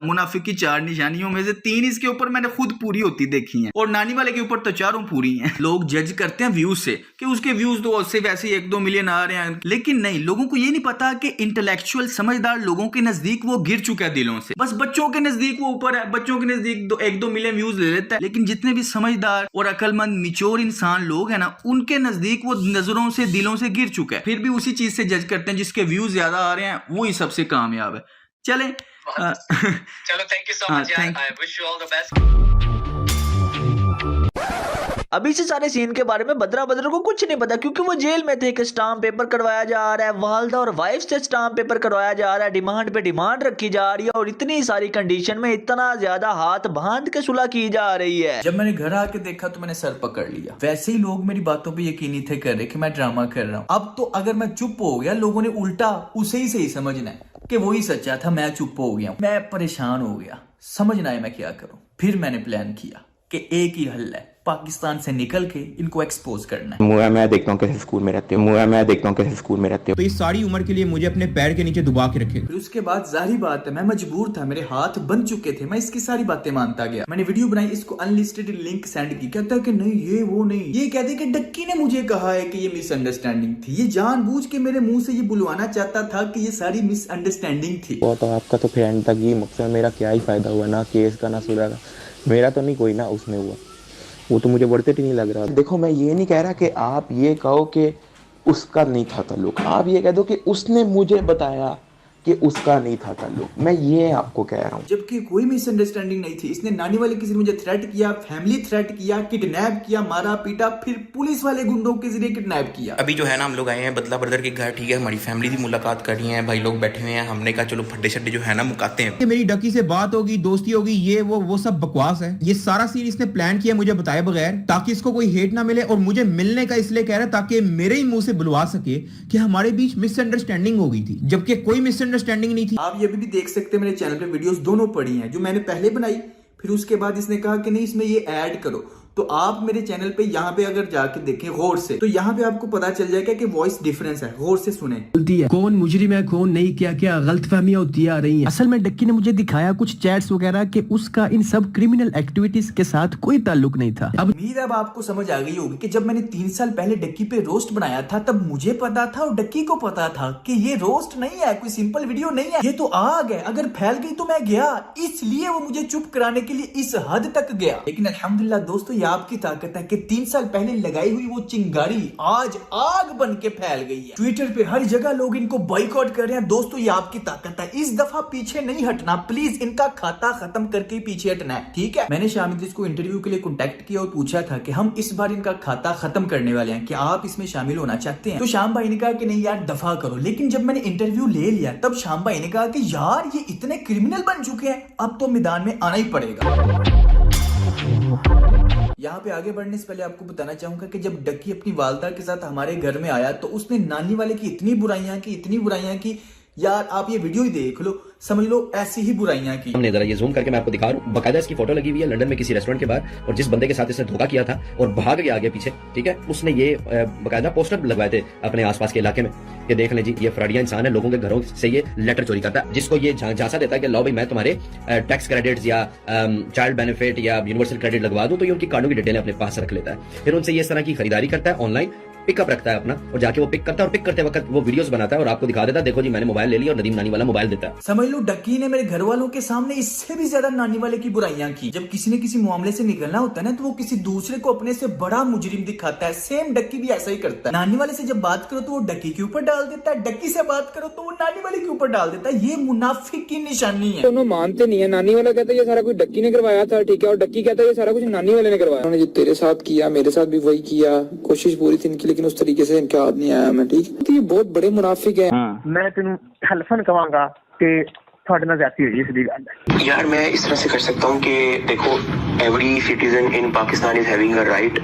मुनाफिक की 4 निशानियों में से 3 इसके ऊपर मैंने खुद पूरी होती देखी हैं और नानी वाले के ऊपर तो 4 पूरी हैं। लोग जज करते हैं व्यूज से कि उसके व्यूज तो उससे वैसे 1-2 मिलियन आ रहे हैं, लेकिन नहीं, लोगों को ये नहीं पता कि इंटेलेक्चुअल समझदार लोगों के नजदीक वो गिर चुका है दिलों से। बस बच्चों के नजदीक वो ऊपर है, बच्चों के नजदीक 1-2 मिलियन व्यूज ले लेता है, लेकिन जितने भी समझदार और अकलमंद मिच्योर इंसान लोग हैं ना, उनके नजदीक वो नजरों से दिलों से गिर चुका है, फिर भी उसी चीज से जज करते हैं जिसके व्यूज ज्यादा आ रहे हैं वही सबसे कामयाब है। चले चलो, थैंक यू सो मच यार, I wish you all the best. अभी से सारे सीन के बारे में बदरा को कुछ नहीं पता, क्योंकि वो जेल में थे कि स्टाम्प पेपर करवाया जा रहा है, वालदा और वाइफ से स्टाम्प पेपर करवाया जा रहा है, डिमांड पे डिमांड रखी जा रही है और इतनी सारी कंडीशन में इतना ज्यादा हाथ बांध के सुलह की जा रही है। जब मैंने घर आके देखा तो मैंने सर पकड़ लिया। वैसे ही लोग मेरी बातों पे यकीन नहीं थे कर रहे कि मैं ड्रामा कर रहा हूँ। अब तो अगर मैं चुप हो गया, लोगों ने उल्टा उसे ही सही समझना है कि वही सच्चा था, मैं चुप हो गया। मैं परेशान हो गया, समझ ना आया मैं क्या करूं। फिर मैंने प्लान किया कि एक ही हल है, पाकिस्तान से निकल के इनको एक्सपोज करना है। मैं देखता हूँ कैसे स्कूल में रहते हो, मैं देखता हूँ कैसे स्कूल में रहते हो। तो ये सारी उम्र के लिए मुझे अपने पैर के नीचे दबा के रखेगा। फिर उसके बाद जाहिर बात है मैं मजबूर था, मेरे हाथ बन चुके थे, मैं इसकी सारी बातें मानता गया। मैंने वीडियो बनाई, इसको अनलिस्टेड लिंक सेंड की। कहता है कि नहीं ये वो नहीं, ये कहते कि डक्की ने मुझे कहा है कि ये मिसअंडरस्टैंडिंग थी, ये जानबूझ के मेरे मुंह से ये बुलवाना चाहता था कि ये सारी मिसअंडरस्टैंडिंग थी। वो तो आपका तो फिर एंड तक ही मकसद, मेरा क्या ही फायदा हुआ, ना केस का ना सुधा का, मेरा तो नहीं कोई ना उसमें हुआ, वो तो मुझे बढ़ते ही नहीं लग रहा। देखो मैं ये नहीं कह रहा कि आप ये कहो कि उसका नहीं था ताल्लुक, आप ये कह दो कि उसने मुझे बताया कि उसका नहीं था ताल्लुक, मैं ये आपको कह रहा हूँ। जबकि कोई मिसअंडरस्टैंडिंग नहीं थी। इसने नानी वाले किसी ने मुझे थ्रेट किया, फैमिली थ्रेट किया, किडनैप किया, मारा पीटा, फिर पुलिस वाले गुंडों के जरिए किडनैप किया। अभी जो है ना हम लोग आए हैं बदला ब्रदर के घर, ठीक है, हमारी फैमिली की मुलाकात कर रही है, भाई लोग बैठे हुए हैं, हमने कहा चलो फड्डे शड्डे जो है ना मुकाते हैं। मेरी डकी से बात होगी, दोस्ती होगी, ये वो सब बकवास है। ये सारा सीन इसने प्लान किया मुझे बताए बगैर, ताकि इसको कोई हेट ना मिले, और मुझे मिलने का इसलिए कह रहा है ताकि मेरे ही मुंह से बुलवा सके कि हमारे बीच मिसअंडरस्टैंडिंग हो गई थी, जबकि कोई मिसअंडरस्टैंडिंग नहीं थी। आप ये भी देख सकते हैं मेरे चैनल पे वीडियोस दोनों पड़ी हैं, जो मैंने पहले बनाई, फिर उसके बाद इसने कहा कि नहीं इसमें ये ऐड करो। तो आप मेरे चैनल पे यहाँ पे अगर जाके देखें गौर से, तो यहाँ पे आपको पता चल जाएगा कि वॉइस डिफरेंस है, गौर से सुने। कौन मुजरिम है कौन नहीं, क्या क्या गलतफहमियां होती आ रही हैं। असल में डक्की ने मुझे दिखाया कुछ चैट्स वगैरह कि उसका इन सब क्रिमिनल एक्टिविटीज के साथ कोई ताल्लुक नहीं था। उम्मीद अब आपको समझ आ गई होगी कि जब मैंने 3 साल पहले डक्की पे रोस्ट बनाया था, तब मुझे पता था और डक्की को पता था कि ये रोस्ट नहीं है, कोई सिंपल वीडियो नहीं है, ये तो आग है, अगर फैल गई तो मैं गया। इसलिए वो मुझे चुप कराने के लिए इस हद तक गया। लेकिन अल्हम्दुलिल्लाह दोस्तों, ये आपकी ताकत है कि 3 साल पहले लगाई हुई वो चिंगारी आज आग बन के फैल गई है। ट्विटर पे हर जगह लोग इनको बॉयकॉट कर रहे हैं। दोस्तों ये आपकी ताकत है, इस दफा पीछे नहीं हटना, प्लीज इनका खाता खत्म करके ही पीछे हटना है, ठीक है। मैंने शामिद को इंटरव्यू के लिए कॉन्टेक्ट किया और पूछा था कि हम इस बार इनका खाता खत्म करने वाले हैं, क्या आप इसमें शामिल होना चाहते हैं। तो शाम भाई ने कहा कि नहीं यार दफा करो। लेकिन जब मैंने इंटरव्यू ले लिया तब शाम भाई ने कहा कि यार ये इतने क्रिमिनल बन चुके हैं, अब तो मैदान में आना ही पड़ेगा। यहाँ पे आगे बढ़ने से पहले आपको बताना चाहूंगा कि जब डक्की अपनी वालदा के साथ हमारे घर में आया तो उसने नानी वाले की इतनी बुराइयां की यार आप ये वीडियो ही देख लो, समझ लो ऐसी ही बुराइयां की। हमने जरा ये जूम करके मैं आपको दिखा रहा हूं, बकायदा इसकी फोटो लगी हुई है लंदन में किसी रेस्टोरेंट के बाहर, और जिस बंदे के साथ इसने धोखा किया था और भाग गया आगे पीछे, ठीक है, उसने ये बकायदा पोस्टर लगवाए थे अपने आसपास के इलाके में कि देख लें जी ये फ्रॉडिया इंसान है, लोगों के घरों से ये लेटर चोरी करता है, जिसको ये झांसा देता है कि लो भाई मैं तुम्हारे टैक्स क्रेडिट्स या चाइल्ड बेनिफिट या यूनिवर्सल क्रेडिट लगवा दूं, तो ये उनकी कार्डों की डिटेल अपने पास रख लेता है, फिर उनसे ये इस तरह की खरीदारी करता है, ऑनलाइन पिकअप रखता है अपना, और जाके वो पिक करता है और पिक करते वक्त वो वीडियोस बनाता है और आपको दिखा देता है, देखो जी मैंने मोबाइल ले लिया, और नदीम नानी वाला मोबाइल देता है। समझ लो डक्की ने मेरे घर वालों के सामने इससे भी ज्यादा नानी वाले की बुराइयां की। जब किसी ने किसी मामले से निकलना होता है ना, तो वो किसी दूसरे को अपने से बड़ा मुजरिम दिखाता है। सेम डक्की भी ऐसा ही करता है। नानी वाले से जब बात करो तो वो डक्की के ऊपर डाल देता है, डक्की से बात करो तो वो नानी वाले के ऊपर डाल देता है। ये मुनाफिक की निशानी है। दोनों मानते नहीं है। नानी वाला कहता है ये सारा कुछ डक्की ने करवाया था, ठीक है, और डक्की कहता है ये सारा कुछ नानी वाले ने करवाया। उन्होंने जो तेरे साथ किया मेरे साथ भी वही किया, कोशिश पूरी थी इनकी, लेकिन उस तरीके से इनके हाथ नहीं आया मैं, ठीक है। तो ये बहुत बड़े मुनाफिक है। मैं तेन हल्फन कहवांगा कि थोड़े ना ज्यादा हुई सीधी गल है यार। मैं इस तरह से कर सकता हूँ कि देखो every citizen in Pakistan is having a right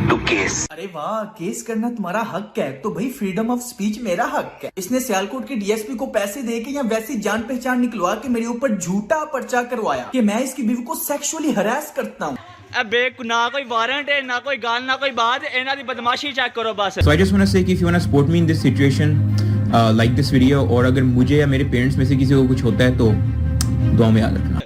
to case. अरे वाह, केस करना तुम्हारा हक है, तो भाई फ्रीडम ऑफ स्पीच मेरा हक है। इसने सियालकोट के डीएसपी को पैसे दे के या वैसी जान पहचान निकलवा के मेरे ऊपर झूठा पर्चा करवाया कि मैं इसकी बीवी को सेक्सुअली हरास करता हूँ। ना कोई वारंट है, ना कोई गाल, ना कोई बात, इन्हां दी बदमाशी चेक करो बस। So I just want to say कि if you want to support me in this situation, like this video, और अगर मुझे या मेरे पेरेंट्स में से किसी को कुछ होता है तो दुआ में याद रखना।